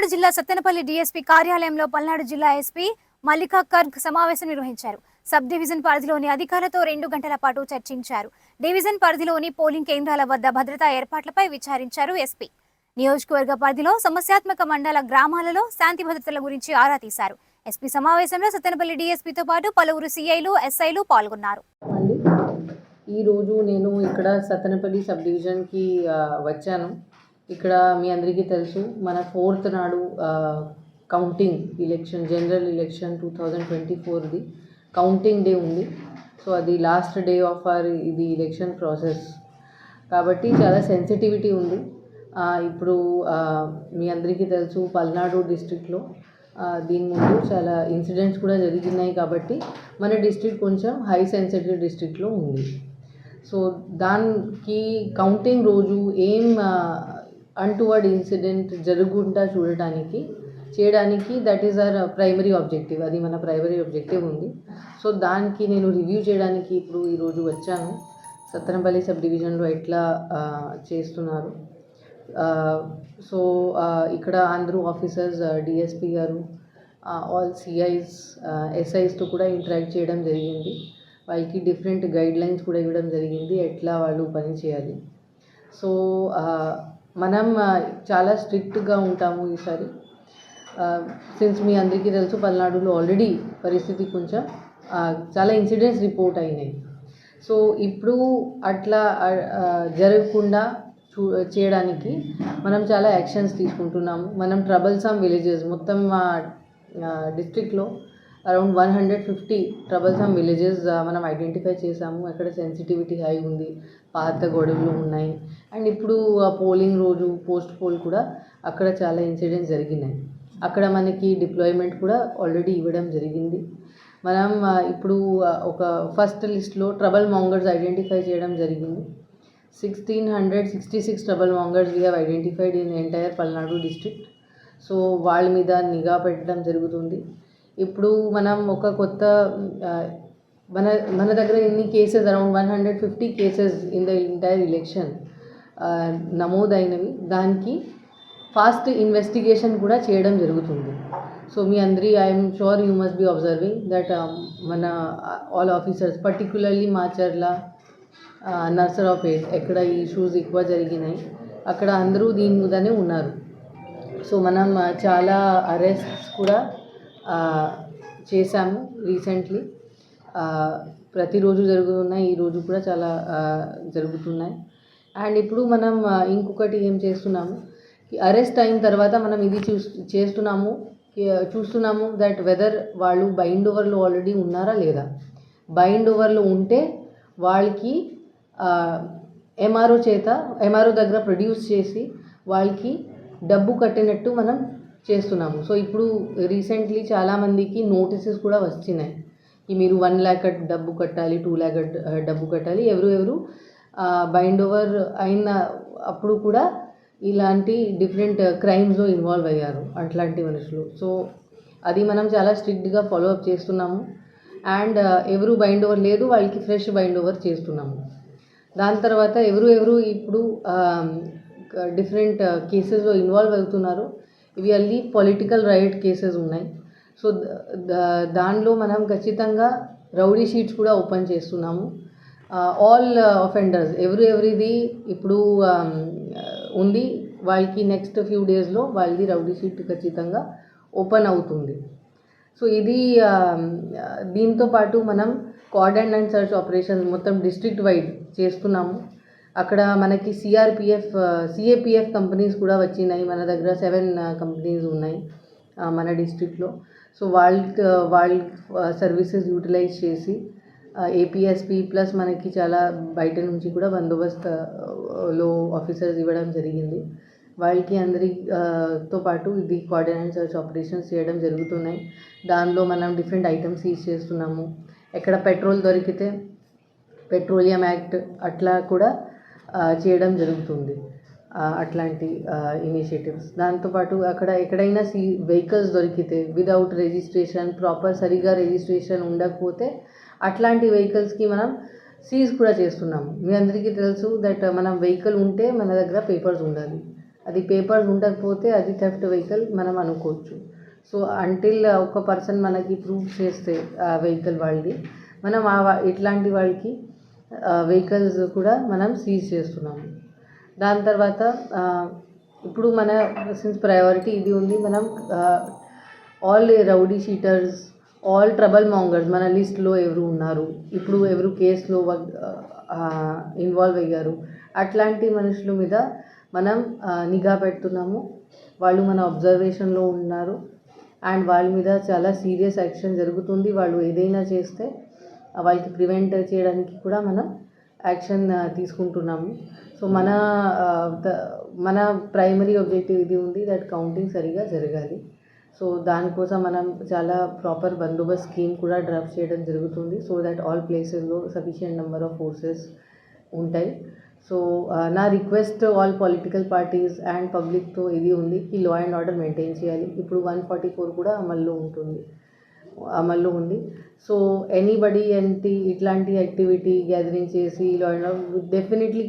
పల్నాడు జిల్లా సత్తెనపల్లి డీఎస్పీ కార్యాలయంలో పల్నాడు జిల్లా ఎస్పీ మల్లికా కర్గ్ సమావేశం నిర్వహించారు. సబ్ డివిజన్ పరిధిలోని అధికారులతో 2 గంటల పాటు చర్చించారు. డివిజన్ పరిధిలోని పోలింగ్ కేంద్రాల వద్ద భద్రతా ఏర్పాట్లపై విచారించారు ఎస్పీ. నియోజకవర్గ పరిధిలో సమస్యాత్మక మండల గ్రామాలలో శాంతి భద్రతల గురించి ఆరా తీశారు. ఎస్పీ సమావేశంలో సత్తెనపల్లి డీఎస్పీతో పాటు పలువురు సీఐలు, ఎస్ఐలు పాల్గొన్నారు. ఈరోజు నేను ఇక్కడ సత్తెనపల్లి సబ్ డివిజన్కి వచ్చాను. ఇక్కడ మీ అందరికీ తెలుసు, మన 4th నాడు కౌంటింగ్ ఎలక్షన్, జనరల్ ఎలక్షన్ 2024ది కౌంటింగ్ డే ఉంది. సో అది లాస్ట్ డే ఆఫ్ ఇది ఎలక్షన్ ప్రాసెస్ కాబట్టి చాలా సెన్సిటివిటీ ఉంది. ఇప్పుడు మీ అందరికీ తెలుసు, పల్నాడు డిస్ట్రిక్ట్లో దీని ముందు చాలా ఇన్సిడెంట్స్ కూడా జరిగినాయి కాబట్టి మన డిస్ట్రిక్ట్ కొంచెం హై సెన్సిటివ్ డిస్ట్రిక్ట్లో ఉంది. సో దానికి కౌంటింగ్ రోజు ఏం అన్టువర్డ్ ఇన్సిడెంట్ జరగకుండా చేయడానికి that is our primary objective. అది మన ప్రైమరీ ఆబ్జెక్టివ్ ఉంది. సో దానికి నేను రివ్యూ చేయడానికి ఇప్పుడు ఈరోజు వచ్చాను. సత్తెనపల్లి సబ్ డివిజన్లో ఎట్లా చేస్తున్నారు. సో ఇక్కడ అందరూ ఆఫీసర్స్, డిఎస్పీ గారు, ఆల్ సిఐస్, ఎస్ఐస్తో కూడా ఇంటరాక్ట్ చేయడం జరిగింది. వాళ్ళకి డిఫరెంట్ గైడ్లైన్స్ కూడా ఇవ్వడం జరిగింది, ఎట్లా వాళ్ళు పని చేయాలి. సో మనం చాలా స్ట్రిక్ట్గా ఉంటాము ఈసారి. సిన్స్ మీ అందరికీ తెలుసు, పల్నాడులో ఆల్రెడీ పరిస్థితి కొంచెం చాలా ఇన్సిడెంట్స్ రిపోర్ట్ అయినాయి. సో ఇప్పుడు అట్లా జరగకుండా చేయడానికి మనం చాలా యాక్షన్స్ తీసుకుంటున్నాము. మనం ట్రబుల్సమ్ విలేజెస్ మొత్తం మా డిస్ట్రిక్ట్లో అరౌండ్ 150 ట్రబుల్సమ్ విలేజెస్ మనం ఐడెంటిఫై చేసాము. అక్కడ సెన్సిటివిటీ హై ఉంది, పాత గొడవలు ఉన్నాయి. అండ్ ఇప్పుడు పోలింగ్ రోజు పోస్ట్ పోల్ కూడా అక్కడ చాలా ఇన్సిడెంట్స్ జరిగినాయి. అక్కడ మనకి డిప్లాయ్మెంట్ కూడా ఆల్రెడీ ఇవ్వడం జరిగింది. మనం ఇప్పుడు ఒక ఫస్ట్ లిస్ట్లో ట్రబుల్ మాంగర్స్ ఐడెంటిఫై చేయడం జరిగింది. 1666 trouble mongers we have identified in entire Palnadu district. So వాళ్ళ మీద నిఘా పెట్టడం జరుగుతుంది. ఇప్పుడు మనం ఒక కొత్త మన దగ్గర ఎన్ని cases, around 150 cases in the entire election నమోదైనవి. దానికి ఫాస్ట్ ఇన్వెస్టిగేషన్ కూడా చేయడం జరుగుతుంది. సో మీ అందరి I'm sure you must be observing that మన all officers, particularly Macherla, Narasaraopet ఎక్కడ ఈ ఇష్యూస్ ఎక్కువ జరిగినాయి అక్కడ అందరూ దీని మీదనే ఉన్నారు. సో మనం చాలా అరెస్ట్స్ కూడా చేశాము రీసెంట్లీ. ప్రతిరోజు జరుగుతున్నాయి, ఈరోజు కూడా చాలా జరుగుతున్నాయి. అండ్ ఇప్పుడు మనం ఇంకొకటి ఏం చేస్తున్నాము, అరెస్ట్ అయిన తర్వాత మనం ఇది చూస్తున్నాము దట్ వెదర్ వాళ్ళు బైండ్ ఓవర్లో ఆల్రెడీ ఉన్నారా లేదా. బైండ్ ఓవర్లో ఉంటే వాళ్ళకి ఎంఆర్ఓ దగ్గర ప్రొడ్యూస్ చేసి వాళ్ళకి డబ్బు కట్టినట్టు మనం చేస్తున్నాము. సో ఇప్పుడు రీసెంట్లీ చాలామందికి నోటీసెస్ కూడా వచ్చినాయి, ఈ మీరు 1 lakh డబ్బు కట్టాలి, 2 lakh డబ్బు కట్టాలి. ఎవరు బైండ్ ఓవర్ అయిన అప్పుడు కూడా ఇలాంటి డిఫరెంట్ క్రైమ్స్లో ఇన్వాల్వ్ అయ్యారు అట్లాంటి మనుషులు. సో అది మనం చాలా స్ట్రిక్ట్గా ఫాలో అప్ చేస్తున్నాము. అండ్ ఎవరు బైండ్ ఓవర్ లేదు వాళ్ళకి ఫ్రెష్ బైండ్ ఓవర్ చేస్తున్నాము. దాని తర్వాత ఎవరు ఇప్పుడు డిఫరెంట్ కేసెస్లో ఇన్వాల్వ్ అవుతున్నారు, ఇవి అన్ని పొలిటికల్ రైట్ కేసెస్ ఉన్నాయి. సో దానిలో మనం ఖచ్చితంగా రౌడీ షీట్స్ కూడా ఓపెన్ చేస్తున్నాము. ఆల్ అఫెండర్స్ ఎవరిది ఇప్పుడు ఉంది వాళ్ళకి నెక్స్ట్ ఫ్యూ డేస్లో వాళ్ళది రౌడీ షీట్ ఖచ్చితంగా ఓపెన్ అవుతుంది. సో ఇది దీంతో పాటు మనం కార్డన్ అండ్ సర్చ్ ఆపరేషన్స్ మొత్తం డిస్ట్రిక్ట్ వైడ్ చేస్తున్నాము. అక్కడ మనకి సిఏపిఎఫ్ కంపెనీస్ కూడా వచ్చినాయి. మన దగ్గర 7 కంపెనీస్ ఉన్నాయి మన డిస్ట్రిక్ట్లో. సో వాళ్ళ సర్వీసెస్ యూటిలైజ్ చేసి ఏపీఎస్పీ ప్లస్ మనకి చాలా బయట నుంచి కూడా బందోబస్తులో ఆఫీసర్స్ ఇవ్వడం జరిగింది. వాళ్ళకి అందరితో పాటు ఇది కార్డన్ అండ్ సర్చ్ ఆపరేషన్స్ చేయడం జరుగుతున్నాయి. దానిలో మనం డిఫరెంట్ ఐటమ్స్ సీజ్ చేస్తున్నాము. ఎక్కడ పెట్రోల్ దొరికితే పెట్రోలియం యాక్ట్ అట్లా కూడా చేయడం జరుగుతుంది, అట్లాంటి ఇనిషియేటివ్స్. దాంతోపాటు అక్కడ ఎక్కడైనా వెహికల్స్ దొరికితే విదౌట్ రిజిస్ట్రేషన్, సరిగా రిజిస్ట్రేషన్ ఉండకపోతే అట్లాంటి వెహికల్స్కి మనం సీజ్ కూడా చేస్తున్నాము. మీ అందరికీ తెలుసు దట్ మనం వెహికల్ ఉంటే మన దగ్గర పేపర్స్ ఉండాలి. అది పేపర్స్ ఉండకపోతే అది థెఫ్ట్ వెహికల్ మనం అనుకోవచ్చు. సో అంటిల్ ఒక పర్సన్ మనకి ప్రూవ్ చేస్తే ఆ వెహికల్ వాళ్ళది, మనం ఇట్లాంటి వాళ్ళకి వెహికల్స్ కూడా మనం సీజ్ చేస్తున్నాము. దాని తర్వాత ఇప్పుడు మన సిన్స్ ప్రయారిటీ ఇది ఉంది, మనం all rowdy sheeters, all trouble mongers మన లిస్ట్లో ఎవరు ఉన్నారు, ఇప్పుడు ఎవరు కేసులో ఇన్వాల్వ్ అయ్యారు, అట్లాంటి మనుషుల మీద మనం నిఘా పెడుతున్నాము. వాళ్ళు మన అబ్జర్వేషన్లో ఉన్నారు అండ్ వాళ్ళ మీద చాలా సీరియస్ యాక్షన్ జరుగుతుంది. వాళ్ళు ఏదైనా చేస్తే వాళ్ళకి ప్రివెంట్ చేయడానికి కూడా మనం యాక్షన్ తీసుకుంటున్నాము. సో మన ప్రైమరీ ఆబ్జెక్టివ్ ఇది ఉంది, దట్ కౌంటింగ్ సరిగా జరగాలి. సో దానికోసం మనం చాలా ప్రాపర్ బందోబస్త్ స్కీమ్ కూడా డ్రాఫ్ట్ చేయడం జరుగుతుంది, సో దట్ ఆల్ ప్లేసెస్లో సఫిషియంట్ నెంబర్ ఆఫ్ ఫోర్సెస్ ఉంటాయి. సో నా request all political parties and పబ్లిక్తో ఇది ఉంది ఈ లా అండ్ ఆర్డర్ మెయింటైన్ చేయాలి. ఇప్పుడు 144 కూడా అమల్లో ఉంది. సో ఎనీబడి ఇట్లాంటి యాక్టివిటీ గ్యాదరింగ్ చేసి లా అండ్ ఆర్డర్ డెఫినెట్లీ